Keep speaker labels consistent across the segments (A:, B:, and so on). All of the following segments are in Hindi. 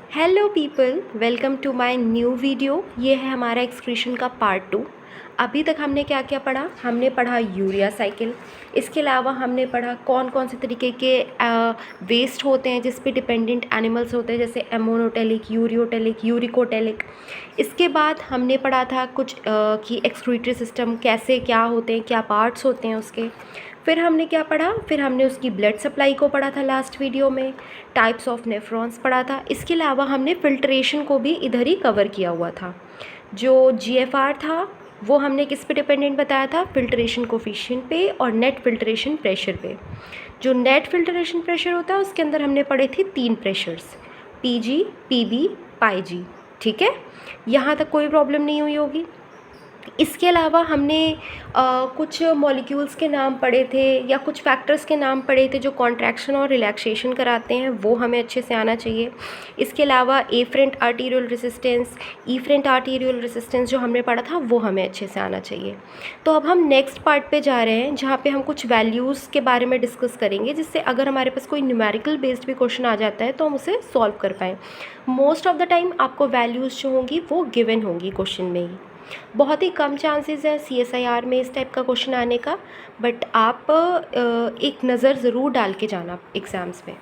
A: Hello people, welcome to my new video. ये है हमारा एक्सक्रीशन का पार्ट 2। अभी तक हमने क्या क्या पढ़ा? हमने पढ़ा यूरिया साइकिल। इसके अलावा हमने पढ़ा कौन कौन से तरीके के वेस्ट होते हैं जिस पे डिपेंडेंट एनिमल्स होते हैं, जैसे एमोनोटेलिक, यूरियोटेलिक, यूरिकोटेलिक। इसके बाद हमने पढ़ा था कुछ कि एक्सक्रीटरी सिस्टम कैसे क्या होते हैं, क्या पार्ट्स होते हैं उसके। फिर हमने क्या पढ़ा? फिर हमने उसकी ब्लड सप्लाई को पढ़ा था लास्ट वीडियो में। टाइप्स ऑफ नेफ्रॉन्स पढ़ा था। इसके अलावा हमने फिल्ट्रेशन को भी इधर ही कवर किया हुआ था। जो जीएफआर था वो हमने किस पे डिपेंडेंट बताया था? फिल्ट्रेशन कोफिशिएंट पे और नेट फिल्ट्रेशन प्रेशर पे। जो नेट फिल्ट्रेशन प्रेशर होता है उसके अंदर हमने पढ़े थे 3 प्रेशर्स, पीजी, पीबी, पाईजी। ठीक है, यहाँ तक कोई प्रॉब्लम नहीं हुई होगी। इसके अलावा हमने कुछ मॉलिक्यूल्स के नाम पढ़े थे या कुछ फैक्टर्स के नाम पढ़े थे जो कॉन्ट्रैक्शन और रिलैक्सेशन कराते हैं, वो हमें अच्छे से आना चाहिए। इसके अलावा afferent arterial resistance, efferent arterial resistance जो हमने पढ़ा था वो हमें अच्छे से आना चाहिए। तो अब हम नेक्स्ट पार्ट पे जा रहे हैं जहाँ पे हम कुछ वैल्यूज़ के बारे में डिस्कस करेंगे, जिससे अगर हमारे पास कोई न्यूमेरिकल बेस्ड भी क्वेश्चन आ जाता है तो हम उसे सॉल्व कर पाएँ। मोस्ट ऑफ द टाइम आपको वैल्यूज़ जो होंगी वो गिवन होंगी क्वेश्चन में ही। बहुत ही कम चांसेस है CSIR में इस टाइप का क्वेश्चन आने का, बट आप एक नज़र ज़रूर डाल के जाना एग्ज़ाम्स में।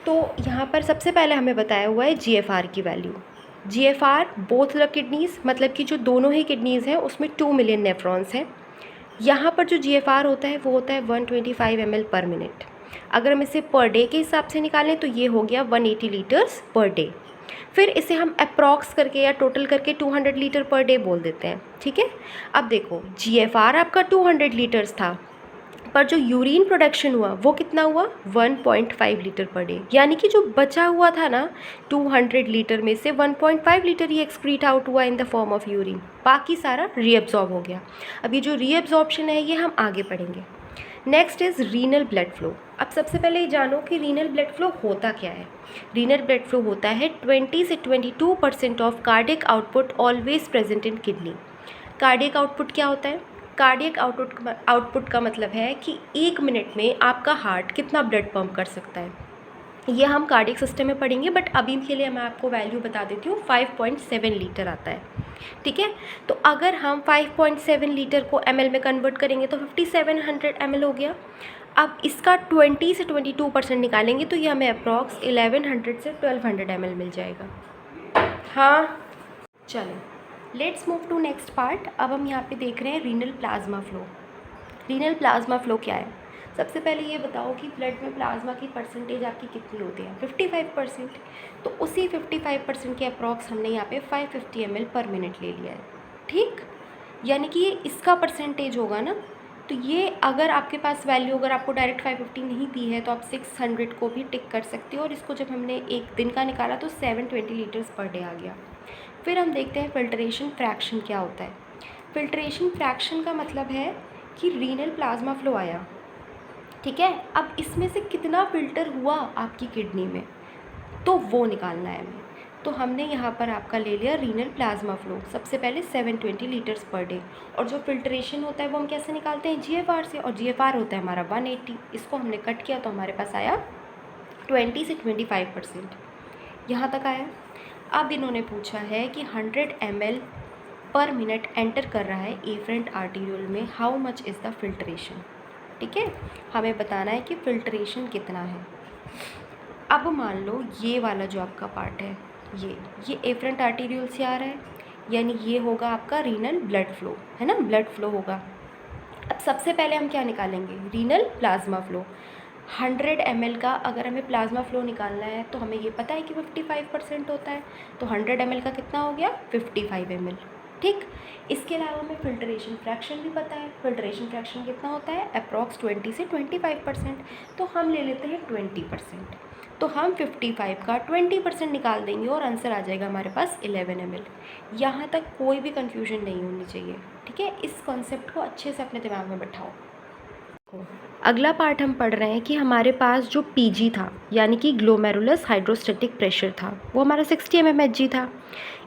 A: तो यहाँ पर सबसे पहले हमें बताया हुआ है GFR की value. GFR both the kidneys, मतलब कि जो दोनों ही किडनीज़ हैं उसमें 2 मिलियन नेफ्रॉन्स हैं। यहाँ पर जो GFR होता है वो होता है 125 ml पर मिनट। अगर हम इसे पर डे के हिसाब से निकालें तो ये हो गया 180 लीटर्स पर डे। फिर इसे हम अप्रॉक्स करके या टोटल करके 200 लीटर पर डे बोल देते हैं। ठीक है, अब देखो GFR आपका 200 लीटर्स था, पर जो यूरिन प्रोडक्शन हुआ वो कितना हुआ? 1.5 लीटर पर डे। यानी कि जो बचा हुआ था ना 200 लीटर में से 1.5 लीटर ही एक्सक्रीट आउट हुआ in the form of urine, बाकी सारा रीअब्जॉर्ब हो गया। अब ये जो रीअब्जॉर्प्शन है ये हम आगे पढ़ेंगे। Next is renal blood flow. अब सबसे पहले ये जानो कि रीनल ब्लड फ्लो होता क्या है। रीनल ब्लड फ्लो होता है 20 से 22% of cardiac output always present in kidney. Cardiac output क्या होता है? कार्डियक आउटपुट का मतलब है कि 1 मिनट में आपका हार्ट कितना ब्लड पंप कर सकता है। ये हम कार्डियक सिस्टम में पढ़ेंगे, बट अभी के लिए मैं आपको वैल्यू बता देती हूँ। 5.7 लीटर आता है। ठीक है, तो अगर हम 5.7 लीटर को ml में कन्वर्ट करेंगे तो 5700 ml हो गया। अब इसका 20 से 22% निकालेंगे तो ये हमें अप्रॉक्स 1100 से 1200 ml मिल जाएगा। हाँ, चलो let's move to next part. अब हम यहाँ पे देख रहे हैं renal plasma flow. Renal plasma flow क्या है? सबसे पहले ये बताओ कि ब्लड में प्लाज्मा की परसेंटेज आपकी कितनी होती है? 55%। तो उसी 55% के अप्रॉक्स हमने यहाँ पे 550 ml पर मिनट ले लिया है। ठीक, यानी कि ये इसका परसेंटेज होगा ना। तो ये अगर आपके पास वैल्यू, अगर आपको डायरेक्ट 550 नहीं दी है तो आप 600 को भी टिक कर सकते हो। और इसको जब हमने एक दिन का निकाला तो 720 लीटर्स पर डे आ गया। फिर हम देखते हैं फिल्ट्रेशन फ्रैक्शन क्या होता है। फिल्ट्रेशन फ्रैक्शन का मतलब है कि रीनल प्लाज्मा फ्लो आया, ठीक है, अब इसमें से कितना फ़िल्टर हुआ आपकी किडनी में, तो वो निकालना है हमें। तो हमने यहाँ पर आपका ले लिया रीनल प्लाज्मा फ्लो। सबसे पहले 720 लीटर्स पर डे। और जो फिल्ट्रेशन होता है वो हम कैसे निकालते हैं? GFR से। और GFR होता है हमारा 180। इसको हमने कट किया तो हमारे पास आया 20 से 25%। यहाँ तक आया। अब इन्होंने पूछा है कि 100 ml पर मिनट एंटर कर रहा है एफरेंट आर्टीरियल में, how much is the filtration. ठीक है, हमें बताना है कि फिल्ट्रेशन कितना है। अब मान लो ये वाला जो आपका पार्ट है, ये एफरेंट आर्टीरियल से आ रहा है, यानी ये होगा आपका रीनल ब्लड फ्लो, है ना, ब्लड फ्लो होगा। अब सबसे पहले हम क्या निकालेंगे? Renal plasma flow. 100 ml का अगर हमें प्लाज्मा फ्लो निकालना है तो हमें ये पता है कि 55% होता है। तो 100 ml का कितना हो गया? 55 ml। ठीक, इसके अलावा हमें फिल्ट्रेशन फ्रैक्शन भी पता है। फिल्ट्रेशन फ्रैक्शन कितना होता है? अप्रॉक्स 20 से 25%। तो हम ले लेते हैं 20%। तो हम 55 का 20% निकाल देंगे और आंसर आ जाएगा हमारे पास 11 ml। यहाँ तक कोई भी कन्फ्यूजन नहीं होनी चाहिए। ठीक है, इस कॉन्सेप्ट को अच्छे से अपने दिमाग में बैठाओ। अगला पार्ट हम पढ़ रहे हैं कि हमारे पास जो पीजी था यानी कि ग्लोमेरुलस हाइड्रोस्टैटिक प्रेशर था, वो हमारा 60 mmHg था।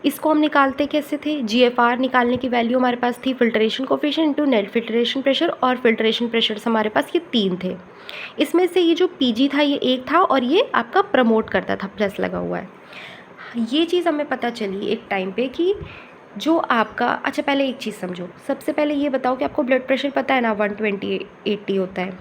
A: इसको हम निकालते कैसे थे? जीएफआर निकालने की वैल्यू हमारे पास थी filtration coefficient into net filtration pressure, और फिल्ट्रेशन प्रेशर हमारे पास ये 3 थे। इसमें से ये जो पीजी था ये 1 था और ये आपका प्रमोट करता था, प्लस लगा हुआ है। ये चीज़ हमें पता चली एक टाइम पे कि जो आपका, अच्छा पहले एक चीज़ समझो, सबसे पहले ये बताओ कि आपको ब्लड प्रेशर पता है ना 120/80 होता है।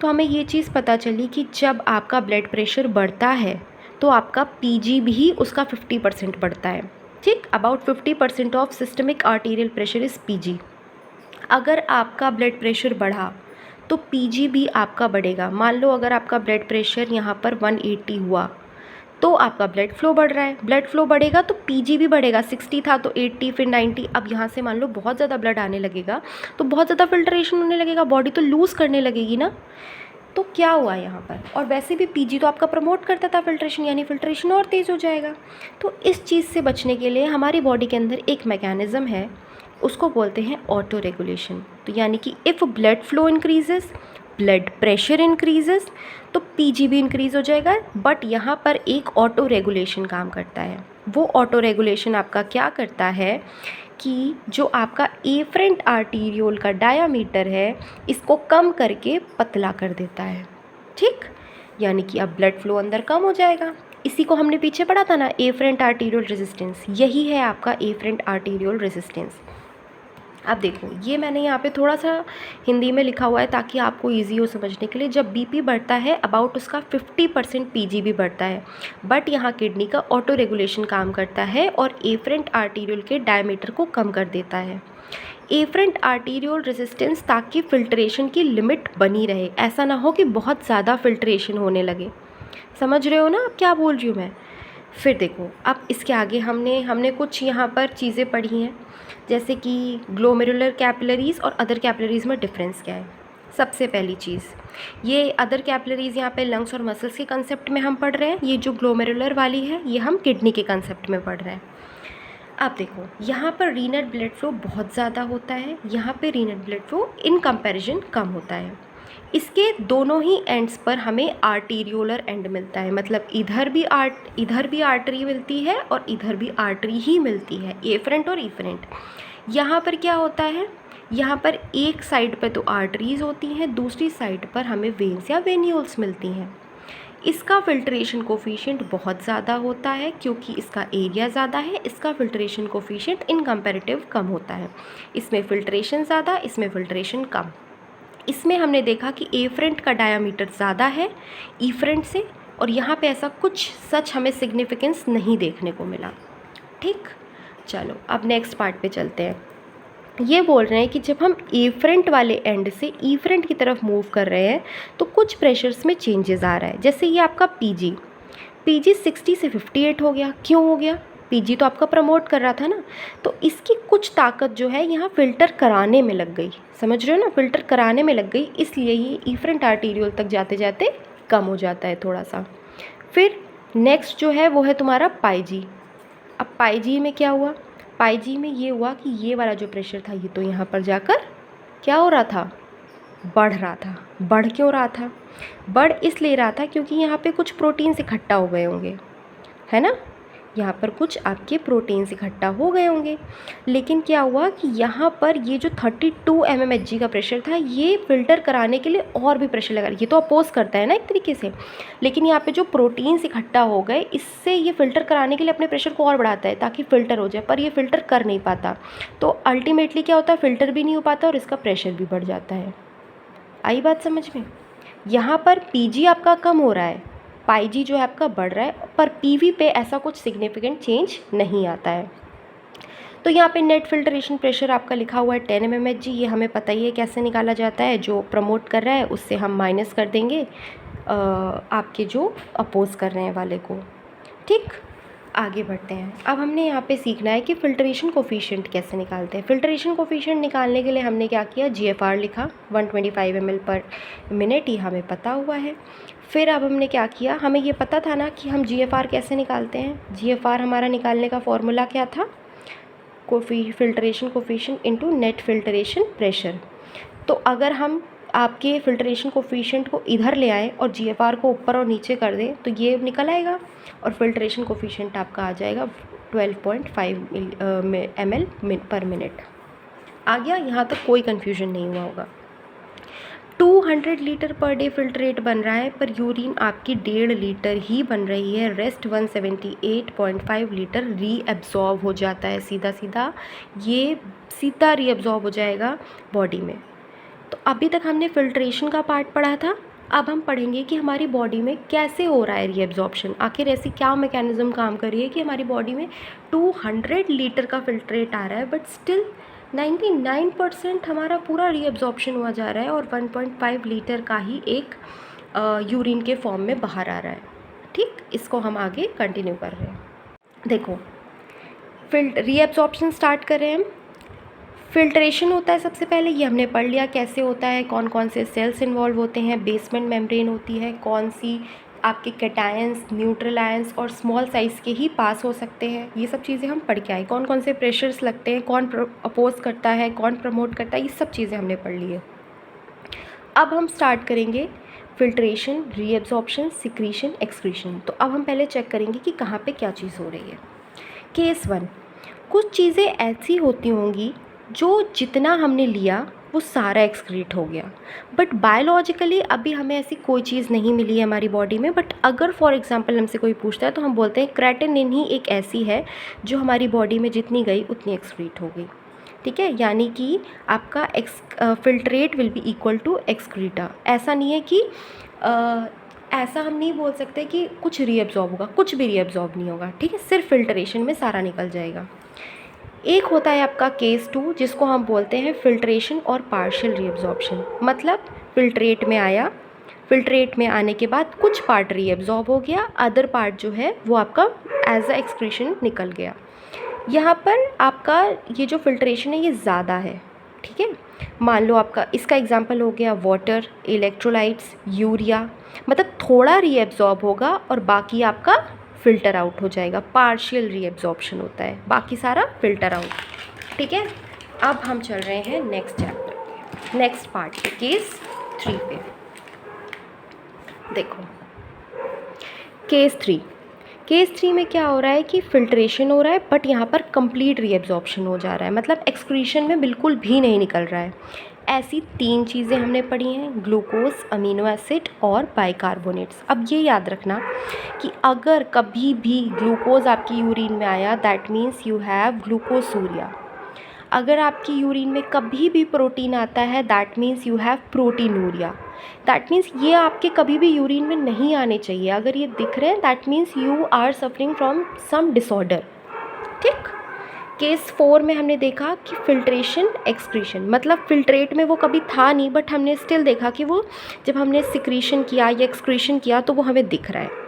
A: तो हमें ये चीज़ पता चली कि जब आपका ब्लड प्रेशर बढ़ता है तो आपका पीजी भी उसका 50% बढ़ता है। ठीक, about 50% of systemic arterial pressure is PG. अगर आपका ब्लड प्रेशर बढ़ा तो पीजी भी आपका बढ़ेगा। मान लो अगर आपका ब्लड प्रेशर यहाँ पर 180 हुआ तो आपका ब्लड फ्लो बढ़ रहा है, ब्लड फ्लो बढ़ेगा तो पीजी भी बढ़ेगा। 60 था तो 80, फिर 90। अब यहाँ से मान लो बहुत ज़्यादा ब्लड आने लगेगा तो बहुत ज़्यादा फिल्ट्रेशन होने लगेगा, बॉडी तो लूज़ करने लगेगी ना। तो क्या हुआ यहाँ पर, और वैसे भी पीजी तो आपका प्रमोट करता था फिल्ट्रेशन, यानी फिल्ट्रेशन और तेज़ हो जाएगा। तो इस चीज़ से बचने के लिए हमारी बॉडी के अंदर एक मैकेनिज़्म है, उसको बोलते हैं ऑटो रेगुलेशन। तो यानी कि if blood flow increases, blood pressure increases, तो पीजी भी इंक्रीज़ हो जाएगा। बट यहाँ पर एक ऑटो रेगुलेशन काम करता है। वो ऑटो रेगुलेशन आपका क्या करता है कि जो आपका एफरेंट आर्टीरियोल का डायामीटर है इसको कम करके पतला कर देता है। ठीक, यानी कि अब ब्लड फ्लो अंदर कम हो जाएगा। इसी को हमने पीछे पढ़ा था ना, एफरेंट आर्टीरियोल रेजिस्टेंस। यही है आपका एफरेंट आर्टीरियोल रेजिस्टेंस। अब देखो, ये मैंने यहाँ पे थोड़ा सा हिंदी में लिखा हुआ है ताकि आपको इजी हो समझने के लिए। जब बीपी बढ़ता है अबाउट उसका 50% पीजी भी बढ़ता है, बट यहाँ किडनी का ऑटो रेगुलेशन काम करता है और एफरेंट आर्टीरियोल के डायमीटर को कम कर देता है। एफरेंट आर्टीरियोल रेजिस्टेंस ताकि फिल्ट्रेशन की लिमिट बनी रहे, ऐसा ना हो कि बहुत ज़्यादा फिल्ट्रेशन होने लगे। समझ रहे हो ना अब क्या बोल रही हूँ मैं? फिर देखो, अब इसके आगे हमने कुछ यहाँ पर चीज़ें पढ़ी हैं, जैसे कि ग्लोमेरुलर कैपिलरीज़ और अदर कैपिलरीज़ में डिफरेंस क्या है। सबसे पहली चीज़, ये अदर कैपिलरीज़ यहाँ पे लंग्स और मसल्स के कंसेप्ट में हम पढ़ रहे हैं। ये जो ग्लोमेरुलर वाली है ये हम किडनी के कंसेप्ट में पढ़ रहे हैं। अब देखो, यहाँ पर रीनल ब्लड फ्लो बहुत ज़्यादा होता है, यहाँ पे renal blood flow in comparison कम होता है। इसके दोनों ही एंड्स पर हमें आर्टीरियोलर एंड मिलता है, मतलब इधर भी आर्टरी मिलती है और इधर भी आर्टरी ही मिलती है, एफरेंट और इफरेंट। यहाँ पर क्या होता है, यहाँ पर एक साइड पर तो आर्टरीज़ होती हैं, दूसरी साइड पर हमें वेन्स या वेन्यूल्स मिलती हैं। इसका फिल्ट्रेशन कोफिशिएंट बहुत ज़्यादा होता है क्योंकि इसका एरिया ज़्यादा है। इसका फिल्ट्रेशन कोफिशिएंट इन कंपैरेटिव कम होता है। इसमें फिल्ट्रेशन ज़्यादा, इसमें फिल्ट्रेशन कम। इसमें हमने देखा कि एफरेंट का डायामीटर ज़्यादा है इफरेंट से, और यहाँ पे ऐसा कुछ सच हमें सिग्निफिकेंस नहीं देखने को मिला। ठीक, चलो अब नेक्स्ट पार्ट पे चलते हैं। ये बोल रहे हैं कि जब हम एफरेंट वाले एंड से ईफरेंट की तरफ मूव कर रहे हैं तो कुछ प्रेशर्स में चेंजेस आ रहा है। जैसे ये आपका पीजी 60 से 58 हो गया। क्यों हो गया? पीजी तो आपका प्रमोट कर रहा था ना, तो इसकी कुछ ताकत जो है यहाँ फ़िल्टर कराने में लग गई। समझ रहे हो ना, फ़िल्टर कराने में लग गई, इसलिए ये इफरेंट आर्टीरियोल तक जाते जाते कम हो जाता है थोड़ा सा। फिर नेक्स्ट जो है वो है तुम्हारा पाईजी। अब पाईजी में क्या हुआ? पाईजी में ये हुआ कि ये वाला जो प्रेशर था ये तो यहाँ पर जाकर क्या हो रहा था? बढ़ रहा था। बढ़ क्यों रहा था? बढ़ इसलिए रहा था क्योंकि यहाँ पे कुछ प्रोटीन्स इकट्ठा हो गए होंगे, है ना। यहाँ पर कुछ आपके प्रोटीन्स इकट्ठा हो गए होंगे। लेकिन क्या हुआ कि यहाँ पर ये जो 32 mmHg का प्रेशर था ये फ़िल्टर कराने के लिए और भी प्रेशर लगा। ये तो अपोज करता है ना एक तरीके से, लेकिन यहाँ पे जो प्रोटीन्स इकट्ठा हो गए इससे ये फ़िल्टर कराने के लिए अपने प्रेशर को और बढ़ाता है ताकि फ़िल्टर हो जाए, पर ये फ़िल्टर कर नहीं पाता। तो अल्टीमेटली क्या होता है, फ़िल्टर भी नहीं हो पाता और इसका प्रेशर भी बढ़ जाता है। आई बात समझ में? यहाँ पर पीजी आपका कम हो रहा है, पाईजी जो है आपका बढ़ रहा है, पर पीवी पे ऐसा कुछ सिग्निफिकेंट चेंज नहीं आता है। तो यहाँ पे नेट फिल्ट्रेशन प्रेशर आपका लिखा हुआ है 10 mmHg। ये हमें पता ही है कैसे निकाला जाता है। जो प्रमोट कर रहा है उससे हम माइनस कर देंगे आपके जो अपोज कर रहे हैं वाले को। ठीक, आगे बढ़ते हैं। अब हमने यहाँ पे सीखना है कि फ़िल्ट्रेशन कोफिशिएंट कैसे निकालते हैं। फ़िल्ट्रेशन कोफिशिएंट निकालने के लिए हमने क्या किया, जीएफआर लिखा 125 ml/मिनट, ये हमें पता हुआ है। फिर अब हमने क्या किया, हमें ये पता था ना कि हम जीएफआर कैसे निकालते हैं। जीएफआर हमारा निकालने का फॉर्मूला क्या था, filtration coefficient into net filtration pressure. तो अगर हम आपके फ़िल्ट्रेशन कोफिशिएंट को इधर ले आए और जीएफआर को ऊपर और नीचे कर दें तो ये निकल आएगा और फ़िल्ट्रेशन कोफिशिएंट आपका आ जाएगा 12.5 ml पर मिनट। आ गया, यहाँ तक कोई कन्फ्यूजन नहीं हुआ होगा। 200 लीटर पर डे फ़िल्ट्रेट बन रहा है, पर यूरिन आपकी 1.5 लीटर ही बन रही है। रेस्ट 178.5 लीटर रीअब्जॉर्ब हो जाता है। सीधा सीधा ये सीधा रीअब्जॉर्ब हो जाएगा बॉडी में। तो अभी तक हमने फ़िल्ट्रेशन का पार्ट पढ़ा था, अब हम पढ़ेंगे कि हमारी बॉडी में कैसे हो रहा है रीअब्जॉर्प्शन। आखिर ऐसी क्या मैकेनिज़्म काम कर रही है कि हमारी बॉडी में 200 लीटर का फ़िल्ट्रेट आ रहा है बट स्टिल 99% हमारा पूरा रीअब्जॉर्प्शन हुआ जा रहा है और 1.5 लीटर का ही एक यूरिन के फॉर्म में बाहर आ रहा है। ठीक, इसको हम आगे कंटिन्यू कर रहे हैं। देखो, रीअब्जॉर्प्शन स्टार्ट कर रहे हैं हम। फ़िल्ट्रेशन होता है सबसे पहले, ये हमने पढ़ लिया कैसे होता है, कौन कौन से सेल्स इन्वॉल्व होते हैं, बेसमेंट मेम्ब्रेन होती है, कौन सी आपके कैटायंस, न्यूट्रल आयंस और स्मॉल साइज़ के ही पास हो सकते हैं। ये सब चीज़ें हम पढ़ के आए। कौन कौन से प्रेशर्स लगते हैं, कौन अपोज करता है, कौन प्रमोट करता है, ये सब चीज़ें हमने पढ़ ली है। अब हम स्टार्ट करेंगे फ़िल्ट्रेशन, रीअब्जॉर्प्शन, सिक्रीशन, एक्सक्रीशन। तो अब हम पहले चेक करेंगे कि कहाँ पे क्या चीज़ हो रही है। केस 1, कुछ चीज़ें ऐसी होती होंगी जो जितना हमने लिया वो सारा एक्सक्रीट हो गया, बट बायोलॉजिकली अभी हमें ऐसी कोई चीज़ नहीं मिली है हमारी बॉडी में। बट अगर फॉर एग्जांपल हमसे कोई पूछता है तो हम बोलते हैं क्रेटिनिन ही एक ऐसी है जो हमारी बॉडी में जितनी गई उतनी एक्सक्रीट हो गई। ठीक है, यानी कि आपका filtrate will be equal to excreta. ऐसा नहीं है कि ऐसा हम नहीं बोल सकते कि कुछ रीअब्जॉर्ब होगा, कुछ भी रीअब्जॉर्ब नहीं होगा। ठीक है, सिर्फ फ़िल्ट्रेशन में सारा निकल जाएगा। एक होता है आपका केस 2, जिसको हम बोलते हैं फ़िल्ट्रेशन और पार्शियल रीअब्जॉर्प्शन। मतलब फ़िल्ट्रेट में आया, फ़िल्ट्रेट में आने के बाद कुछ पार्ट रीअब्जॉर्ब हो गया, अदर पार्ट जो है वो आपका एज अ एक्सक्रीशन निकल गया। यहाँ पर आपका ये जो फ़िल्ट्रेशन है ये ज़्यादा है। ठीक है, मान लो आपका इसका एग्जांपल हो गया वाटर, इलेक्ट्रोलाइट्स, यूरिया। मतलब थोड़ा रीअब्जॉर्ब होगा और बाकी आपका फ़िल्टर आउट हो जाएगा। पार्शियल रीअब्जॉर्प्शन होता है, बाकी सारा फ़िल्टर आउट। ठीक है, अब हम चल रहे हैं नेक्स्ट चैप्टर पे, नेक्स्ट पार्ट पे, केस 3 पे। देखो, केस 3 में क्या हो रहा है कि फ़िल्ट्रेशन हो रहा है बट यहाँ पर कंप्लीट रीअब्जॉर्प्शन हो जा रहा है। मतलब एक्सक्रीशन में बिल्कुल भी नहीं निकल रहा है। ऐसी 3 चीज़ें हमने पढ़ी हैं, ग्लूकोज, अमीनो एसिड और बाइकार्बोनेट्स। अब ये याद रखना कि अगर कभी भी ग्लूकोज आपकी यूरिन में आया दैट मीन्स यू हैव ग्लूकोसूरिया। अगर आपकी यूरिन में कभी भी प्रोटीन आता है that means you have proteinuria. That means ये आपके कभी भी यूरिन में नहीं आने चाहिए। अगर ये दिख रहे हैं that means you are suffering from some disorder. ठीक, केस 4 में हमने देखा कि फ़िल्ट्रेशन, एक्सक्रीशन। मतलब फ़िल्ट्रेट में वो कभी था नहीं बट हमने स्टिल देखा कि वो जब हमने सिक्रीशन किया या एक्सक्रीशन किया तो वो हमें दिख रहा है।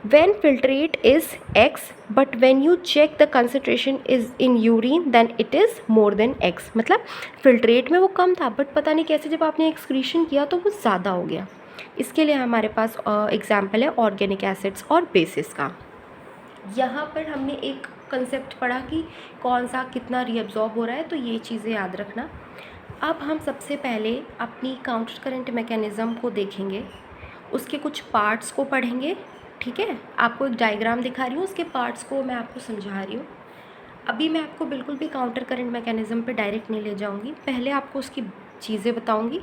A: When filtrate is X, but when you check the concentration is in urine, then it is more than X. मतलब filtrate में वो कम था बट पता नहीं कैसे जब आपने एक्सक्रीशन किया तो वो ज़्यादा हो गया। इसके लिए हमारे पास एग्जाम्पल है ऑर्गेनिक एसिड्स और बेसिस का। यहाँ पर हमने एक कंसेप्ट पढ़ा कि कौन सा कितना रीअब्जॉर्ब हो रहा है, तो ये चीज़ें याद रखना। अब हम सबसे पहले अपनी काउंटर करंट मैकेनिज़्म को देखेंगे, उसके कुछ पार्ट्स को पढ़ेंगे। ठीक है, आपको एक डायग्राम दिखा रही हूँ, उसके पार्ट्स को मैं आपको समझा रही हूँ। अभी मैं आपको बिल्कुल भी काउंटर करंट मैकेनिज़्म पे डायरेक्ट नहीं ले जाऊँगी, पहले आपको उसकी चीज़ें बताऊँगी,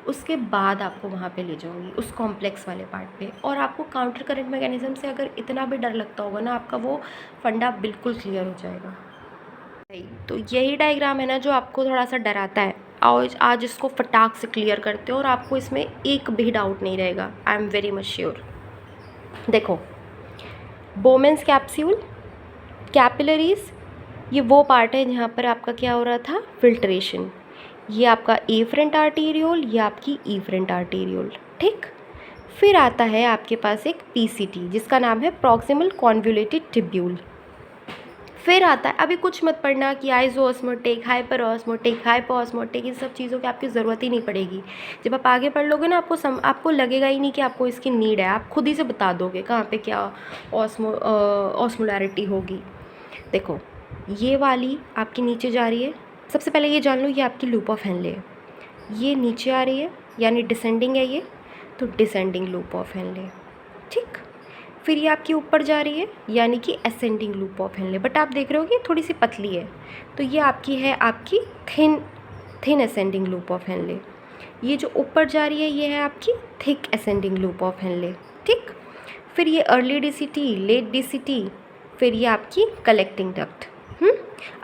A: उसके बाद आपको वहाँ पे ले जाऊँगी उस कॉम्प्लेक्स वाले पार्ट पे। और आपको काउंटर करंट मैकेनिज़्म से अगर इतना भी डर लगता होगा ना, आपका वो फंडा बिल्कुल क्लियर हो जाएगा। तो यही डायग्राम है ना जो आपको थोड़ा सा डराता है, आज इसको फटाक से क्लियर करते हो और आपको इसमें एक भी डाउट नहीं रहेगा। I am very much sure. देखो, बोमेंस कैप्सूल, कैपिलरीज, ये वो पार्ट है जहाँ पर आपका क्या हो रहा था, फिल्ट्रेशन। ये आपका एफरेंट आर्टेरियोल, ये आपकी इफरेंट आर्टेरियोल। ठीक, फिर आता है आपके पास एक पीसीटी जिसका नाम है प्रॉक्सिमल कॉन्वोल्यूटेड ट्यूब्यूल। फिर आता है, अभी कुछ मत पढ़ना कि आइसोऑस्मोटिक, हाइपरऑस्मोटिक, हाइपोऑस्मोटिक, इन सब चीज़ों की आपकी ज़रूरत ही नहीं पड़ेगी। जब आप आगे पढ़ लोगे ना आपको लगेगा ही नहीं कि आपको इसकी नीड है, आप खुद ही से बता दोगे कहाँ पे क्या ऑस्मोलैरिटी होगी। देखो, ये वाली आपकी नीचे जा रही है। सबसे पहले ये जान लो, ये आपकी लूप ऑफ हेनले है, ये नीचे आ रही है यानी डिसेंडिंग है ये, तो डिसेंडिंग लूप ऑफ हेनले। ठीक, फिर ये आपकी ऊपर जा रही है यानी कि ascending loop of Henle, but आप देख रहे हो कि थोड़ी सी पतली है, तो ये आपकी है आपकी thin ascending loop of Henle. ये जो ऊपर जा रही है ये है आपकी thick ascending loop of Henle. ठीक, फिर ये अर्ली डीसीटी, लेट डीसीटी, फिर ये आपकी कलेक्टिंग डक्ट।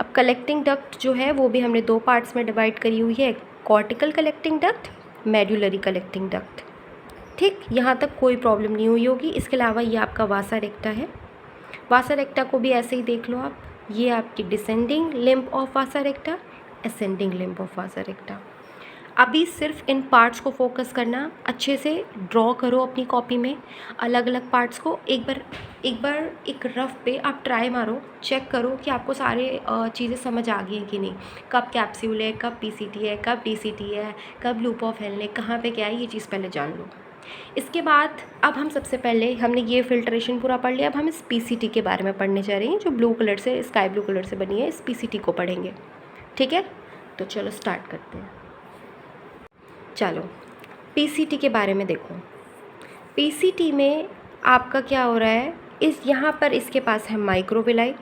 A: अब कलेक्टिंग डक्ट जो है वो भी हमने दो पार्ट्स में डिवाइड करी हुई है, cortical collecting duct, medullary collecting duct. ठीक, यहाँ तक कोई प्रॉब्लम नहीं हुई होगी। इसके अलावा ये आपका वासा रेक्टा है, वासा रेक्टा को भी ऐसे ही देख लो आप, ये आपकी descending limb of Vasa रेक्टा, ascending limb of वासा रेक्टा। अभी सिर्फ इन पार्ट्स को फोकस करना, अच्छे से ड्रॉ करो अपनी कॉपी में अलग अलग पार्ट्स को। एक बार एक रफ पे आप ट्राई मारो, चेक करो कि आपको सारे चीज़ें समझ आ गई हैं कि नहीं, कब कैप्सूल है, कब पीसीटी है, कब डीसीटी है, कब लूप ऑफ हेनले, कहाँ पे क्या है, ये चीज़ पहले जान लो। इसके बाद अब हम सबसे पहले हमने ये फिल्ट्रेशन पूरा पढ़ लिया, अब हम इस पीसीटी के बारे में पढ़ने जा रहे हैं, जो ब्लू कलर से, स्काई ब्लू कलर से बनी है, इस पीसीटी को पढ़ेंगे। ठीक है, तो चलो स्टार्ट करते हैं। चलो पीसीटी के बारे में देखो। पीसीटी में आपका क्या हो रहा है, इस यहाँ पर इसके पास है माइक्रोविलाई,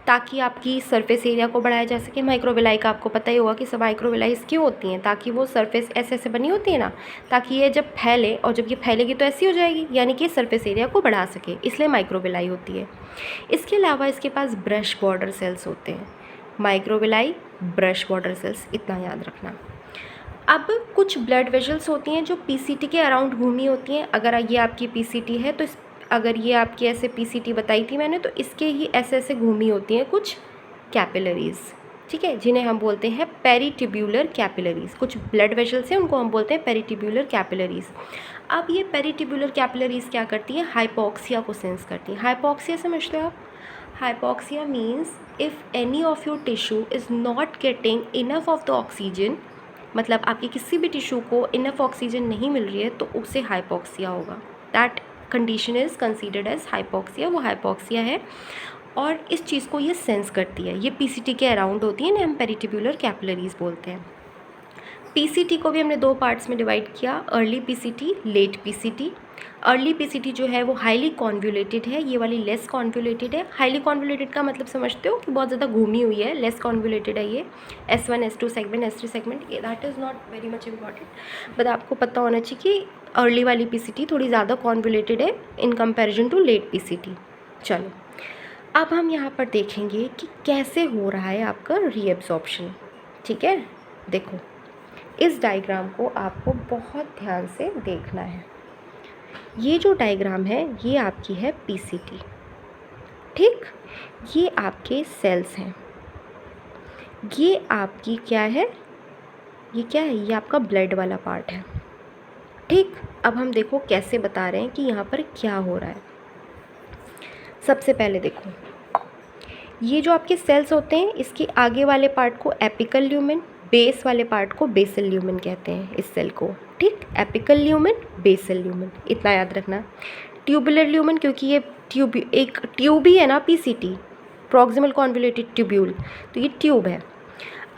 A: ताकि आपकी सरफेस एरिया को बढ़ाया जा सके। माइक्रोविलाई का आपको पता ही होगा कि सब माइक्रोविलाइज क्यों होती हैं, ताकि वो सरफेस ऐसे ऐसे बनी होती है ना, ताकि ये जब फैले, और जब ये फैलेगी तो ऐसी हो जाएगी, यानी कि सरफेस एरिया को बढ़ा सके, इसलिए माइक्रोविलाई होती है। इसके अलावा इसके पास ब्रश बॉर्डर सेल्स होते हैं, माइक्रोविलाई, ब्रश बॉर्डर सेल्स, इतना याद रखना। अब कुछ ब्लड वेसल्स होती हैं जो पीसीटी के अराउंड घूमी होती हैं। अगर ये आपकी पीसीटी है तो अगर ये आपकी ऐसे पीसीटी बताई थी मैंने, तो इसके ही ऐसे ऐसे घूमी होती हैं कुछ कैपिलरीज, ठीक है, जिन्हें हम बोलते हैं पेरिटिब्यूलर कैपिलरीज। कुछ ब्लड वेसल्स हैं, उनको हम बोलते हैं पेरिटिब्यूलर कैपिलरीज। अब ये पेरिटिब्यूलर कैपिलरीज क्या करती हैं, हाइपॉक्सिया को सेंस करती हैं। हाइपॉक्सिया समझते हो आप? Hypoxia means if any of your tissue is not getting enough of the oxygen, मतलब आपके किसी भी टिश्यू को इनफ ऑक्सीजन नहीं मिल रही है, तो उससे हाइपॉक्सिया होगा। That condition is considered as hypoxia, वो हाइपॉक्सिया है, और इस चीज़ को ये सेंस करती है। ये पीसीटी के अराउंड होती है ना, हम पेरिटिब्यूलर कैपिलरीज बोलते हैं। पीसीटी को भी हमने दो पार्ट्स में डिवाइड किया, early PCT, late PCT. Early PCT जो है वो हाईली कॉन्वुलेटेड है, ये वाली लेस कॉन्वुलेटेड है। हाईली कॉन्वुलेटेड का मतलब समझते हो कि बहुत ज़्यादा घूमी हुई है, लेस कॉन्वुलेटेड है ये। S1 S2 segment, S3 segment, that is not very much important, but आपको पता होना चाहिए कि अर्ली वाली पीसीटी थोड़ी ज़्यादा कॉन्वुलेटेड है in comparison to late PCT. चलो अब हम यहाँ पर देखेंगे कि कैसे हो रहा है आपका रीएब्जॉर्प्शन। ठीक है, देखो इस डायग्राम को आपको बहुत ध्यान से देखना है। ये जो डायग्राम है ये आपकी है पीसीटी, ठीक, ये आपके सेल्स हैं, ये आपकी क्या है, ये क्या है, ये आपका ब्लड वाला पार्ट है। ठीक, अब हम देखो कैसे बता रहे हैं कि यहाँ पर क्या हो रहा है। सबसे पहले देखो, ये जो आपके सेल्स होते हैं, इसके आगे वाले पार्ट को एपिकल ल्यूमेन, बेस वाले पार्ट को बेसल ल्यूमेन कहते हैं इस सेल को। ठीक, एपिकल ल्यूमेन, बेसल ल्यूमेन, इतना याद रखना। ट्यूबुलर ल्यूमेन, क्योंकि ये एक ट्यूब ही है ना पीसीटी, प्रॉक्सिमल कॉन्वुलेटेड ट्यूब्यूल, तो ये ट्यूब है।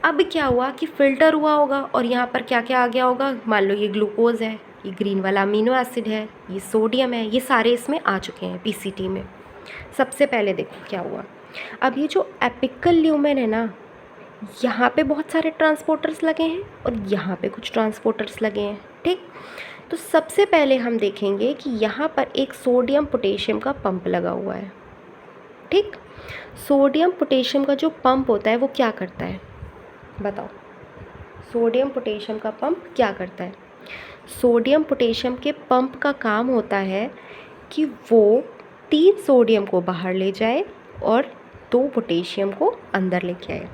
A: अब क्या हुआ कि फ़िल्टर हुआ होगा, और यहाँ पर क्या क्या आ गया होगा, मान लो ये ग्लूकोज है, ये ग्रीन वाला अमीनो एसिड है, ये सोडियम है, ये सारे इसमें आ चुके हैं पीसीटी में। सबसे पहले देखो क्या हुआ, अब ये जो एपिकल ल्यूमेन है ना, यहाँ पे बहुत सारे ट्रांसपोर्टर्स लगे हैं और यहाँ पे कुछ ट्रांसपोर्टर्स लगे हैं। ठीक, तो सबसे पहले हम देखेंगे कि यहाँ पर एक सोडियम पोटेशियम का पंप लगा हुआ है। ठीक, सोडियम पोटेशियम का जो पंप होता है वो क्या करता है, बताओ, सोडियम पोटेशियम का पंप क्या करता है? सोडियम पोटेशियम के पंप का काम होता है कि वो 3 सोडियम को बाहर ले जाए और 2 पोटेशियम को अंदर लेके आए।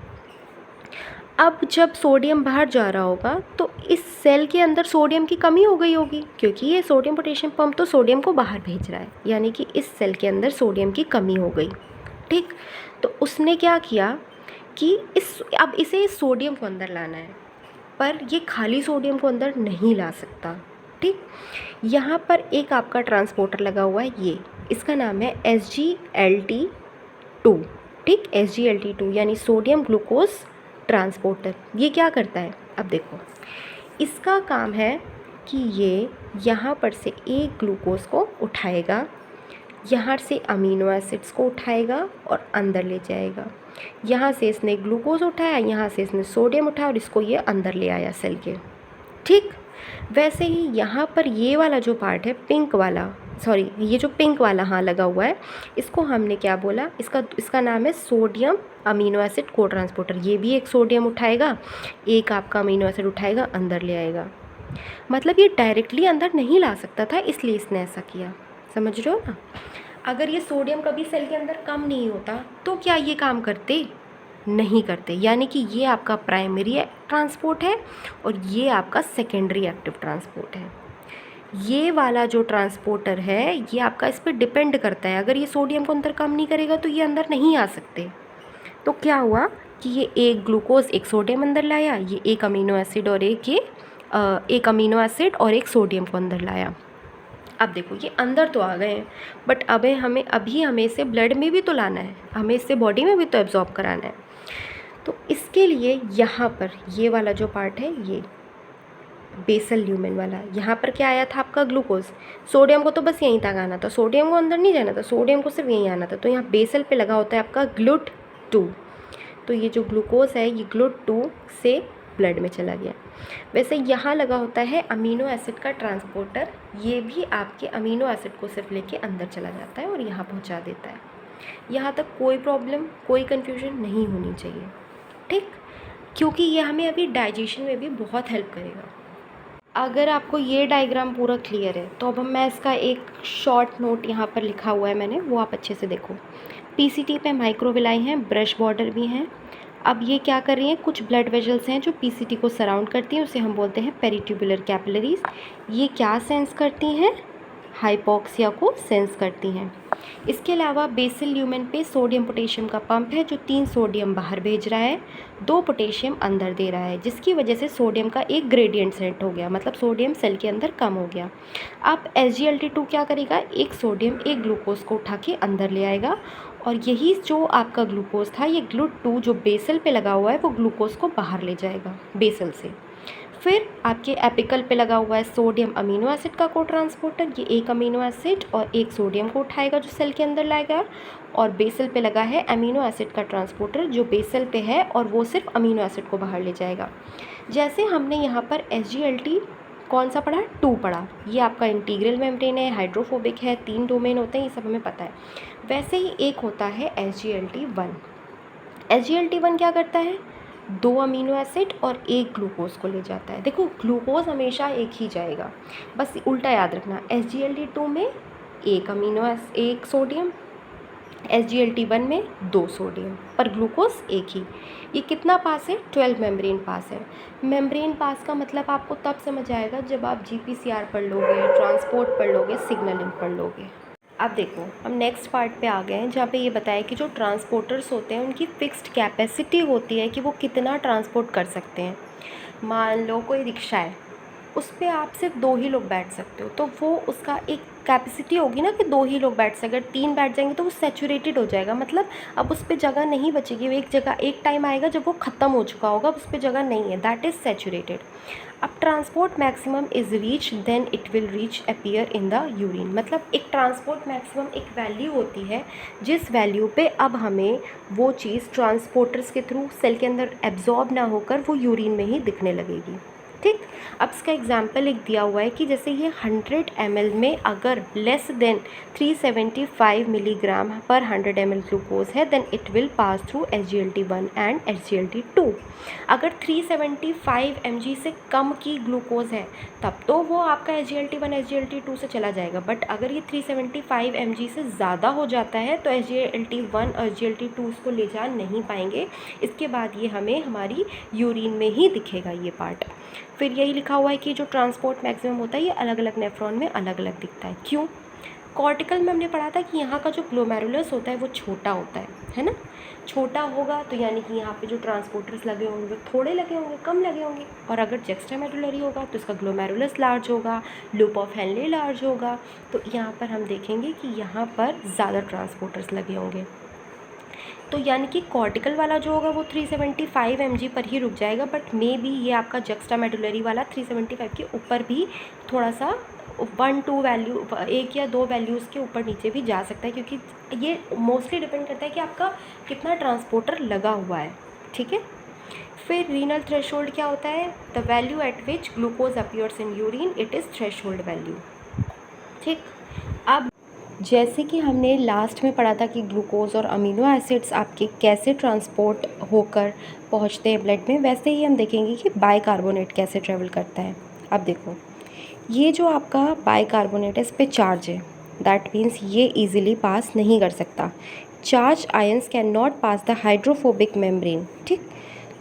A: अब जब सोडियम बाहर जा रहा होगा तो इस सेल के अंदर सोडियम की कमी हो गई होगी, क्योंकि ये सोडियम पोटेशियम पंप तो सोडियम को बाहर भेज रहा है, यानी कि इस सेल के अंदर सोडियम की कमी हो गई। ठीक, तो उसने क्या किया कि अब इसे इस सोडियम को अंदर लाना है, पर ये खाली सोडियम को अंदर नहीं ला सकता। ठीक, यहाँ पर एक आपका ट्रांसपोर्टर लगा हुआ है, ये इसका नाम है SGLT2। ठीक, SGLT2 यानी सोडियम ग्लूकोज ट्रांसपोर्टर। ये क्या करता है, अब देखो, इसका काम है कि ये यहाँ पर से एक ग्लूकोज को उठाएगा, यहाँ से अमीनो एसिड्स को उठाएगा और अंदर ले जाएगा। यहाँ से इसने ग्लूकोज उठाया, यहाँ से इसने सोडियम उठाया और इसको ये अंदर ले आया सेल के। ठीक वैसे ही यहाँ पर ये वाला जो पार्ट है पिंक वाला, सॉरी ये जो पिंक वाला हाँ लगा हुआ है, इसको हमने क्या बोला, इसका नाम है सोडियम अमीनो एसिड को ट्रांसपोर्टर। ये भी एक सोडियम उठाएगा, एक आपका अमीनो एसिड उठाएगा, अंदर ले आएगा। मतलब ये डायरेक्टली अंदर नहीं ला सकता था, इसलिए इसने ऐसा किया। समझ रहे हो ना? अगर ये सोडियम कभी सेल के अंदर कम नहीं होता तो क्या ये काम करते? नहीं करते। यानी कि ये आपका प्राइमरी ट्रांसपोर्ट है और ये आपका सेकेंडरी एक्टिव ट्रांसपोर्ट है। ये वाला जो ट्रांसपोर्टर है ये आपका इस पर डिपेंड करता है। अगर ये सोडियम को अंदर कम नहीं करेगा तो ये अंदर नहीं आ सकते। तो क्या हुआ कि ये एक ग्लूकोज एक सोडियम अंदर लाया, ये एक अमीनो एसिड और एक अमीनो एसिड और एक सोडियम को अंदर लाया। अब देखो ये अंदर तो आ गए हैं, बट हमें इसे ब्लड में भी तो लाना है, हमें इसे बॉडी में भी तो एब्जॉर्ब कराना है। तो इसके लिए यहाँ पर ये वाला जो पार्ट है, ये बेसल ल्यूमेन वाला, यहाँ पर क्या आया था आपका ग्लूकोज। सोडियम को तो बस यहीं तक आना था, सोडियम को अंदर नहीं जाना था, सोडियम को सिर्फ यहीं आना था। तो यहाँ बेसल पे लगा होता है आपका GLUT2। तो ये जो ग्लूकोज है ये GLUT2 से ब्लड में चला गया। वैसे यहाँ लगा होता है अमीनो एसिड का ट्रांसपोर्टर, ये भी आपके अमीनो एसिड को सिर्फ लेके अंदर चला जाता है और यहाँ पहुँचा देता है। यहाँ तक कोई प्रॉब्लम, कोई कन्फ्यूजन नहीं होनी चाहिए। ठीक, क्योंकि ये हमें अभी डाइजेशन में भी बहुत हेल्प करेगा। अगर आपको ये डायग्राम पूरा क्लियर है तो अब मैं इसका एक शॉर्ट नोट यहाँ पर लिखा हुआ है मैंने, वो आप अच्छे से देखो। पीसीटी पे माइक्रोविलाई हैं, ब्रश बॉर्डर भी हैं। अब ये क्या कर रही हैं, कुछ ब्लड वेजल्स हैं जो पीसीटी को सराउंड करती हैं, उसे हम बोलते हैं पेरिट्यूबुलर कैपिलरीज। ये क्या सेंस करती हैं, हाइपॉक्सिया को सेंस करती हैं। इसके अलावा बेसल ल्यूमेन पे सोडियम पोटेशियम का पंप है जो 3 सोडियम बाहर भेज रहा है, 2 पोटेशियम अंदर दे रहा है, जिसकी वजह से सोडियम का एक ग्रेडियंट सेट हो गया, मतलब सोडियम सेल के अंदर कम हो गया। अब SGLT2 क्या करेगा, एक सोडियम एक ग्लूकोज को उठा के अंदर ले आएगा और यही जो आपका ग्लूकोज था, ये GLUT2 जो बेसल पे लगा हुआ है वो ग्लूकोज को बाहर ले जाएगा बेसल से। फिर आपके एपिकल पे लगा हुआ है सोडियम अमीनो एसिड का को ट्रांसपोर्टर, ये एक अमीनो एसिड और एक सोडियम को उठाएगा जो सेल के अंदर लाएगा। और बेसल पे लगा है अमीनो एसिड का ट्रांसपोर्टर जो बेसल पे है और वो सिर्फ अमीनो एसिड को बाहर ले जाएगा। जैसे हमने यहाँ पर SGLT कौन सा पढ़ा, 2 पढ़ा। ये आपका इंटीग्रल मेम्ब्रेन है, हाइड्रोफोबिक है, 3 डोमेन होते हैं, ये सब हमें पता है। वैसे ही एक होता है SGLT1। SGLT1 क्या करता है, 2 अमीनो एसिड और एक ग्लूकोज को ले जाता है। देखो ग्लूकोज हमेशा एक ही जाएगा, बस उल्टा याद रखना। SGLT2 में एक सोडियम, SGLT1 में 2 सोडियम, पर ग्लूकोज एक ही। ये कितना पास है, 12 मेम्ब्रेन पास है। मेम्ब्रेन पास का मतलब आपको तब समझ आएगा जब आप GPCR पढ़ लोगे, ट्रांसपोर्ट पढ़ लोगे, सिग्नलिंग पढ़ लोगे। अब देखो हम नेक्स्ट पार्ट पे आ गए हैं जहाँ पे ये बताया कि जो ट्रांसपोर्टर्स होते हैं उनकी फ़िक्स्ड कैपेसिटी होती है कि वो कितना ट्रांसपोर्ट कर सकते हैं। मान लो कोई रिक्शा है, उस पर आप सिर्फ 2 ही लोग बैठ सकते हो, तो वो उसका एक कैपेसिटी होगी ना कि 2 ही लोग बैठ सकते। अगर 3 बैठ जाएंगे तो वो सैचुरेटेड हो जाएगा, मतलब अब उस पर जगह नहीं बचेगी। एक टाइम आएगा जब वो ख़त्म हो चुका होगा, उस पर जगह नहीं है, दैट इज़ सैचुरेटेड। अब transport maximum is reach then it will reach appear in the urine. मतलब एक ट्रांसपोर्ट मैक्सिमम एक वैल्यू होती है जिस वैल्यू पे अब हमें वो चीज़ ट्रांसपोर्टर्स के थ्रू सेल के अंदर एब्जॉर्ब ना होकर वो यूरिन में ही दिखने लगेगी। ठीक, अब इसका एग्जाम्पल एक दिया हुआ है कि जैसे ये 100 ml में अगर लेस देन 375 मिलीग्राम पर 100 ml ग्लूकोज है then it will pass through SGLT1 and SGLT2। अगर 375 mg से कम की ग्लूकोज है तब तो वो आपका SGLT1 SGLT2 से चला जाएगा, बट अगर ये 375 mg से ज़्यादा हो जाता है तो SGLT1 और SGLT2 उसको ले जा नहीं पाएंगे। इसके बाद ये हमें हमारी यूरिन में ही दिखेगा ये पार्ट। फिर यही लिखा हुआ है कि जो ट्रांसपोर्ट मैक्सिमम होता है ये अलग अलग नेफ्रॉन में अलग अलग दिखता है। क्यों, कॉर्टिकल में हमने पढ़ा था कि यहाँ का जो ग्लोमेरुलस होता है वो छोटा होता है ना। छोटा होगा तो यानी कि यहाँ पे जो ट्रांसपोर्टर्स लगे होंगे वो थोड़े लगे होंगे, कम लगे होंगे। और अगर जुक्स्टामेडुलरी होगा तो इसका ग्लोमेरुलस लार्ज होगा, लूप ऑफ हेनले लार्ज होगा। तो यहाँ पर हम देखेंगे कि यहाँ पर ज़्यादा ट्रांसपोर्टर्स लगे होंगे। तो यानी कि कॉर्टिकल वाला जो होगा वो 375 mg पर ही रुक जाएगा, बट मे बी ये आपका जक्स्टामेडुलरी वाला 375 के ऊपर भी थोड़ा सा 1-2 वैल्यू, 1 या 2 वैल्यूज़ के ऊपर नीचे भी जा सकता है, क्योंकि ये मोस्टली डिपेंड करता है कि आपका कितना ट्रांसपोर्टर लगा हुआ है। ठीक है। फिर रीनल थ्रेशोल्ड क्या होता है? The value eight which glucose appears in urine, it is threshold value. ठीक। अब जैसे कि हमने लास्ट में पढ़ा था कि ग्लूकोज और अमीनो एसिड्स आपके कैसे ट्रांसपोर्ट होकर पहुंचते हैं ब्लड में, वैसे ही हम देखेंगे कि बाइकार्बोनेट कैसे ट्रेवल करता है। अब देखो, ये जो आपका बाइकार्बोनेट है इस पे चार्ज है, दैट मीन्स ये इजीली पास नहीं कर सकता। Charge ions can not pass the hydrophobic membrane. ठीक।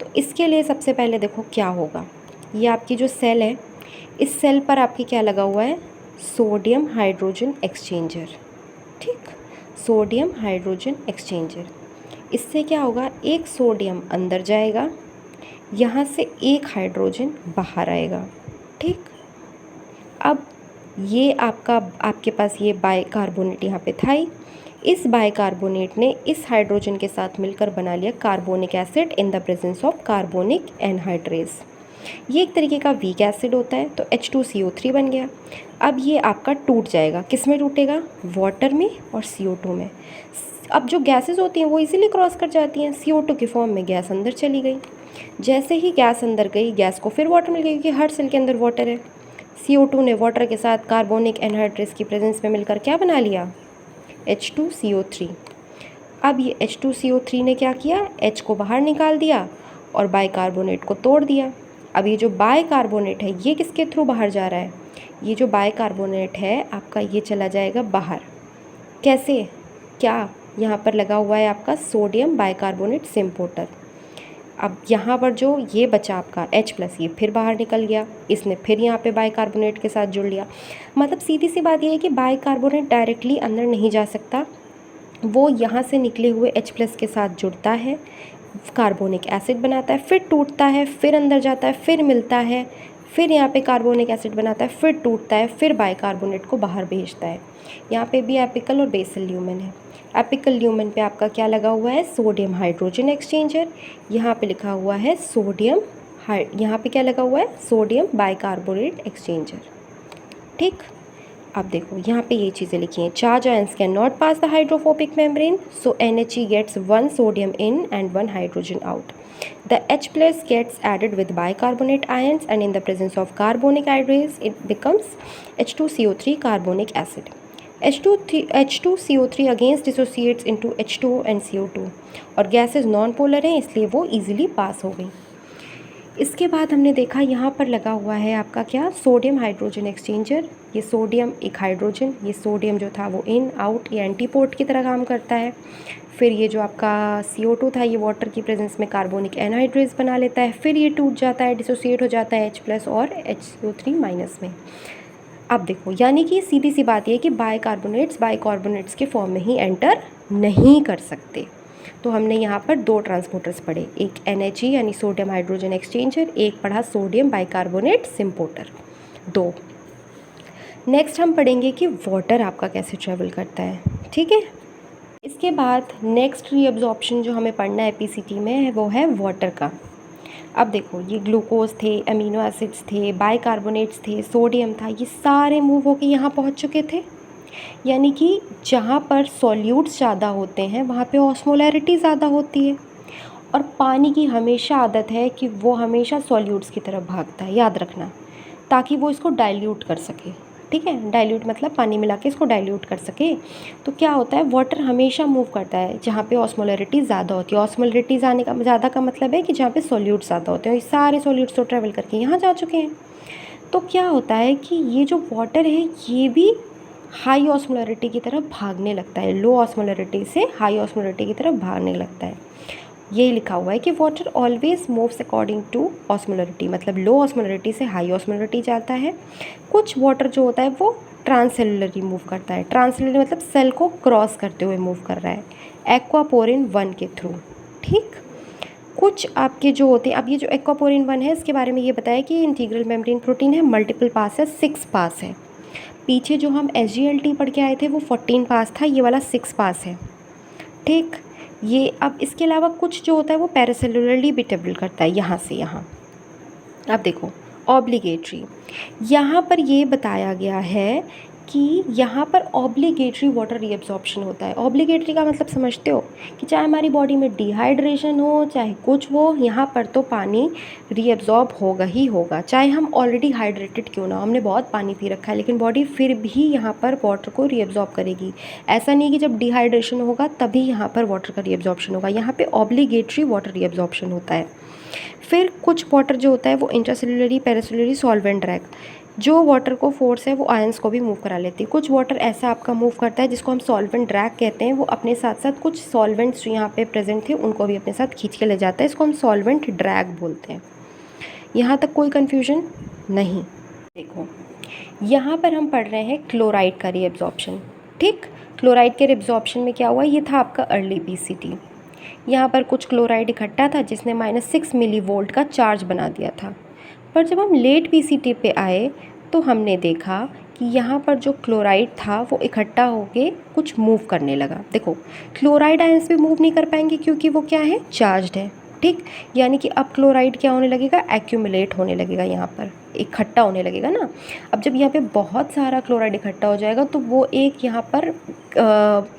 A: तो इसके लिए सबसे पहले देखो क्या होगा। ये आपकी जो सेल है, इस सेल पर आपकी क्या लगा हुआ है? Sodium hydrogen exchanger. ठीक। Sodium hydrogen exchanger. इससे क्या होगा? एक सोडियम अंदर जाएगा, यहाँ से एक हाइड्रोजन बाहर आएगा। ठीक। अब ये आपके पास ये बाइकार्बोनेट यहाँ पे था ही। इस बाइकार्बोनेट ने इस हाइड्रोजन के साथ मिलकर बना लिया carbonic acid in the presence of carbonic anhydrase. ये एक तरीके का वीक एसिड होता है, तो H2CO3 बन गया। अब ये आपका टूट जाएगा, किस में टूटेगा? वाटर में और CO2 में। अब जो गैसेस होती हैं वो इजीली क्रॉस कर जाती हैं, CO2 के फॉर्म में गैस अंदर चली गई। जैसे ही गैस अंदर गई, गैस को फिर वाटर मिल गई, क्योंकि हर सेल के अंदर वाटर है। CO2 ने वाटर के साथ कार्बोनिक एनहाइड्रेस की प्रेजेंस में मिलकर क्या बना लिया? H2CO3। अब ये H2CO3 ने क्या किया? H को बाहर निकाल दिया और बाइकार्बोनेट को तोड़ दिया। अब ये जो बाइकार्बोनेट है ये किसके थ्रू बाहर जा रहा है? ये जो बाइकार्बोनेट है आपका ये चला जाएगा बाहर। कैसे? क्या? यहाँ पर लगा हुआ है आपका सोडियम बाइकार्बोनेट सिम्पोर्टर। अब यहाँ पर जो ये बचा आपका H+, ये फिर बाहर निकल गया, इसने फिर यहाँ पे बाइकार्बोनेट के साथ जुड़ लिया। मतलब सीधी सी बात ये है कि बाइकार्बोनेट डायरेक्टली अंदर नहीं जा सकता, वो यहाँ से निकले हुए H+ के साथ जुड़ता है, कार्बोनिक एसिड बनाता है, फिर टूटता है, फिर अंदर जाता है, फिर मिलता है, फिर यहाँ पे कार्बोनिक एसिड बनाता है, फिर टूटता है, फिर बाइकार्बोनेट को बाहर भेजता है। यहाँ पे भी एपिकल और बेसल ल्यूमेन है। एपिकल ल्यूमेन पे आपका क्या लगा हुआ है? Sodium hydrogen exchanger. यहाँ पे लिखा हुआ है यहाँ पे क्या लगा हुआ है? Sodium bicarbonate exchanger. ठीक। अब देखो यहाँ पे ये चीज़ें लिखी हैं। Charge ions can not pass the hydrophobic membrane, so NHE gets 1 sodium in and 1 hydrogen out. The H+ gets added with bicarbonate ions, and in the presence of carbonic anhydrase it becomes H2CO3 carbonic acid. H2CO3 again dissociates into H2 and CO2, और गैसेज नॉन पोलर हैं इसलिए वो इजीली पास हो गई। इसके बाद हमने देखा यहाँ पर लगा हुआ है आपका क्या? Sodium hydrogen exchanger. ये सोडियम एक हाइड्रोजन, ये सोडियम जो था वो इन आउट, ये एंटीपोर्ट की तरह काम करता है। फिर ये जो आपका CO2 था ये वाटर की प्रेजेंस में कार्बोनिक एनहाइड्रेस बना लेता है, फिर ये टूट जाता है, डिसोसिएट हो जाता है H+ और HCO3- में। अब देखो यानी कि सीधी सी बात ये कि बाइकार्बोनेट्स के फॉर्म में ही एंटर नहीं कर सकते। तो हमने यहाँ पर 2 ट्रांसपोर्टर्स पढ़े, एक NHE यानी सोडियम हाइड्रोजन एक्सचेंजर, एक पढ़ा सोडियम बाइकार्बोनेट सिम्पोर्टर। 2 नेक्स्ट हम पढ़ेंगे कि वाटर आपका कैसे ट्रेवल करता है। ठीक है। इसके बाद नेक्स्ट रीअब्जॉर्प्शन जो हमें पढ़ना है PCT में वो है वाटर का। अब देखो ये ग्लूकोज थे, अमीनो एसिड्स थे, बाइकार्बोनेट्स थे, सोडियम था, ये सारे मूव होके यहाँ पहुँच चुके थे। यानी कि जहाँ पर सॉल्यूट्स ज़्यादा होते हैं वहाँ पे ऑस्मोलैरिटी ज़्यादा होती है, और पानी की हमेशा आदत है कि वो हमेशा सॉल्यूट्स की तरफ भागता है, याद रखना, ताकि वो इसको डाइल्यूट कर सके। ठीक है। डाइल्यूट मतलब पानी मिला के इसको डाइल्यूट कर सके। तो क्या होता है? वाटर हमेशा मूव करता है जहाँ पे ऑस्मोलैरिटी ज़्यादा होती है। ऑस्मोलैरिटी आने का ज़्यादा का मतलब है कि जहाँ पे सॉल्यूट्स ज़्यादा होते हैं, ये सारे सॉल्यूट्स तो ट्रेवल करके यहाँ जा चुके हैं। तो क्या होता है कि ये जो वाटर है ये भी हाई ऑस्मोलैरिटी की तरफ भागने लगता है, लो ऑस्मोलैरिटी से हाई ऑस्मोलैरिटी की तरफ भागने लगता है। यही लिखा हुआ है कि water always moves according to osmolarity, मतलब लो ऑस्मोलैरिटी से हाई ऑस्मोलैरिटी जाता है। कुछ वाटर जो होता है वो ट्रांससेलुलरली मूव करता है। ट्रांससेलुलर मतलब सेल को क्रॉस करते हुए मूव कर रहा है, एक्वापोरिन 1 के थ्रू। ठीक। कुछ आपके जो होते हैं, अब ये जो एक्वापोरिन 1 है इसके बारे में ये बताया कि इंटीग्रल मेम्ब्रेन प्रोटीन है, मल्टीपल पास है, 6 पास है। पीछे जो हम SGLT पढ़ के आए थे वो 14 पास था, ये वाला 6 पास है। ठीक। ये अब इसके अलावा कुछ जो होता है वो पैरासेलुलरली भी ट्रेवल करता है यहाँ से यहाँ। अब देखो ऑब्लिगेटरी, यहाँ पर ये बताया गया है कि यहाँ पर ऑब्लिगेटरी वाटर रीअब्जॉर्प्शन होता है। ऑब्लिगेटरी का मतलब समझते हो कि चाहे हमारी बॉडी में डिहाइड्रेशन हो चाहे कुछ हो, यहाँ पर तो पानी रीअब्जॉर्ब होगा ही होगा, चाहे हम ऑलरेडी हाइड्रेटेड क्यों ना हो, हमने बहुत पानी पी रखा है लेकिन बॉडी फिर भी यहाँ पर वाटर को रीअब्जॉर्ब करेगी। ऐसा नहीं कि जब डिहाइड्रेशन होगा तभी यहाँ पर वाटर का रीअब्जॉर्प्शन होगा, यहाँ पर ऑब्लिगेटरी वाटर रीअब्जॉर्प्शन होता है। फिर कुछ वाटर जो होता है वो इंट्रासेलुलरी पैरासेलुलरी सॉल्वेंट ड्रैग, जो वाटर को फोर्स है वो आयंस को भी मूव करा लेती है। कुछ वाटर ऐसा आपका मूव करता है जिसको हम सॉल्वेंट ड्रैग कहते हैं, वो अपने साथ साथ कुछ सॉल्वेंट्स जो यहाँ पे प्रेजेंट थे उनको भी अपने साथ खींच के ले जाता है, इसको हम सॉल्वेंट ड्रैग बोलते हैं। यहाँ तक कोई कन्फ्यूजन नहीं। देखो यहाँ पर हम पढ़ रहे हैं क्लोराइड का रीअब्जॉर्प्शन। ठीक, क्लोराइड के रीअब्जॉर्प्शन में क्या हुआ, ये था आपका अर्ली पीसीटी। यहाँ पर कुछ क्लोराइड इकट्ठा था जिसने -6 मिलीवोल्ट का चार्ज बना दिया था। पर जब हम लेट पीसीटी पे आए तो हमने देखा कि यहाँ पर जो क्लोराइड था वो इकट्ठा होके कुछ मूव करने लगा। देखो क्लोराइड आयंस भी मूव नहीं कर पाएंगे क्योंकि वो क्या है, चार्ज्ड है। ठीक, यानी कि अब क्लोराइड क्या होने लगेगा, एक्यूमुलेट होने लगेगा, यहाँ पर इकट्ठा होने लगेगा ना। अब जब यहाँ पे बहुत सारा क्लोराइड इकट्ठा हो जाएगा तो वो एक यहाँ पर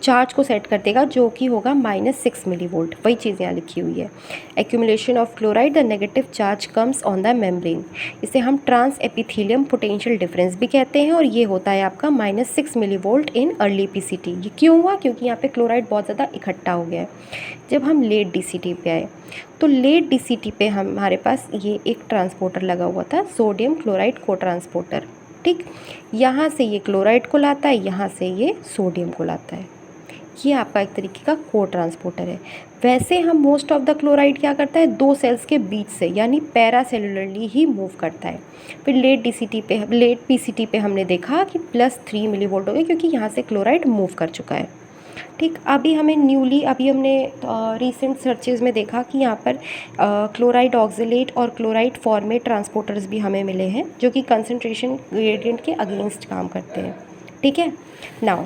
A: चार्ज को सेट कर देगा जो कि होगा -6 मिलीवोल्ट। वही चीज़ यहाँ लिखी हुई है, accumulation of chloride the negative charge comes on the membrane. इसे हम ट्रांस एपिथेलियम पोटेंशियल डिफरेंस भी कहते हैं और ये होता है आपका -6 मिलीवोल्ट इन अर्ली पीसीटी। ये क्यों हुआ, क्योंकि यहाँ पे क्लोराइड बहुत ज़्यादा इकट्ठा हो गया है। जब हम लेट डीसीटी पे आए तो लेट डीसीटी पे हमारे पास ये एक ट्रांसपोर्टर लगा हुआ था, सोडियम क्लोराइड को ट्रांसपोर्टर। ठीक, यहाँ से ये क्लोराइड को लाता है, यहाँ से ये सोडियम को लाता है। ये आपका एक तरीके का को ट्रांसपोर्टर है। वैसे हम मोस्ट ऑफ द क्लोराइड क्या करता है, दो सेल्स के बीच से यानी पैरासेलुलरली ही मूव करता है। फिर लेट पीसीटी पे हमने देखा कि +3 मिलीवोल्ट हो गए क्योंकि यहाँ से क्लोराइड मूव कर चुका है। ठीक, अभी हमने रीसेंट सर्चेज़ में देखा कि यहाँ पर क्लोराइड ऑक्जेलेट और क्लोराइड फॉर्मेट ट्रांसपोर्टर्स भी हमें मिले हैं जो कि कंसंट्रेशन ग्रेडियंट के अगेंस्ट काम करते हैं। ठीक है, now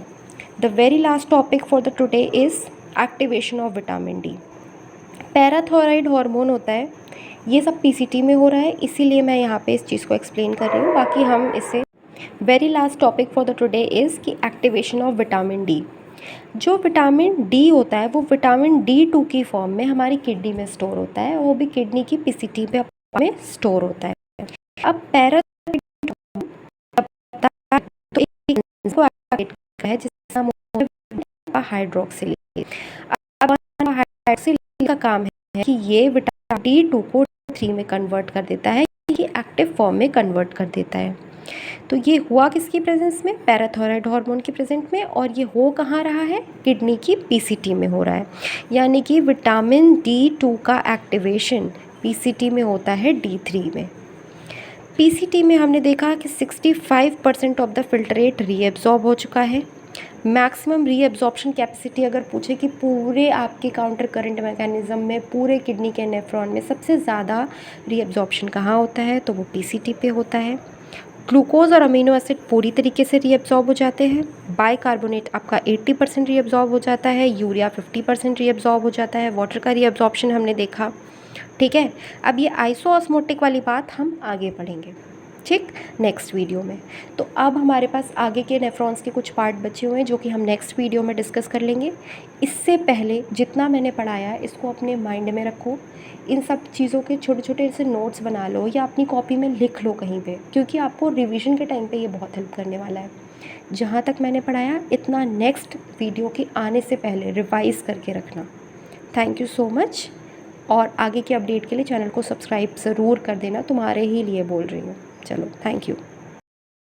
A: the very last topic for the today is activation of vitamin D. Parathyroid hormone होता है, ये सब पीसीटी में हो रहा है इसीलिए मैं यहाँ पे इस चीज़ को एक्सप्लेन कर रही हूँ। बाकी हम इसे very last topic for the today is कि एक्टिवेशन ऑफ विटामिन डी। जो विटामिन डी होता है वो विटामिन D2 की फॉर्म में हमारी किडनी में स्टोर होता है, वो भी किडनी की पीसीटी में स्टोर होता है। अब है जिसका हाइड्रोक्सिलेज। अब हाइड्रोक्सिलेज का काम है कि ये विटामिन D2 को D3 में कन्वर्ट कर देता है, ये एक्टिव फॉर्म में कन्वर्ट कर देता है। तो ये हुआ किसकी प्रेजेंस में, पैराथायरॉइड हार्मोन की प्रेजेंट में, और ये हो कहाँ रहा है, किडनी की पीसीटी में हो रहा है। यानी कि विटामिन D2 का एक्टिवेशन पीसीटी में होता है D3 में। पीसीटी में हमने देखा कि 65% ऑफ द फिल्ट्रेट रीएब्जॉर्ब हो चुका है। मैक्सिमम रीएब्जॉर्प्शन कैपेसिटी अगर पूछे कि पूरे आपके काउंटर करंट मैकेनिज्म में पूरे किडनी के नेफ्रॉन में सबसे ज़्यादा रीएब्जॉर्प्शन कहाँ होता है, तो वो पीसीटी पे होता है। ग्लूकोज और अमीनो एसिड पूरी तरीके से रीअब्जॉर्ब हो जाते हैं। बाइकार्बोनेट आपका 80% रीअब्जॉर्ब हो जाता है, यूरिया 50% रीअब्जॉर्ब हो जाता है। वाटर का रीअब्जॉर्प्शन हमने देखा। ठीक है, अब ये आइसोऑस्मोटिक वाली बात हम आगे पढ़ेंगे, ठीक, नेक्स्ट वीडियो में। तो अब हमारे पास आगे के नेफ्रॉन्स के कुछ पार्ट बचे हुए हैं जो कि हम नेक्स्ट वीडियो में डिस्कस कर लेंगे। इससे पहले जितना मैंने पढ़ाया इसको अपने माइंड में रखो, इन सब चीज़ों के छोटे छोटे से नोट्स बना लो या अपनी कॉपी में लिख लो कहीं पे, क्योंकि आपको रिवीजन के टाइम पे ये बहुत हेल्प करने वाला है। जहाँ तक मैंने पढ़ाया इतना नेक्स्ट वीडियो के आने से पहले रिवाइज़ करके रखना। थैंक यू सो मच, और आगे के अपडेट के लिए चैनल को सब्सक्राइब ज़रूर कर देना, तुम्हारे ही लिए बोल रही हूँ। चलो, थैंक यू।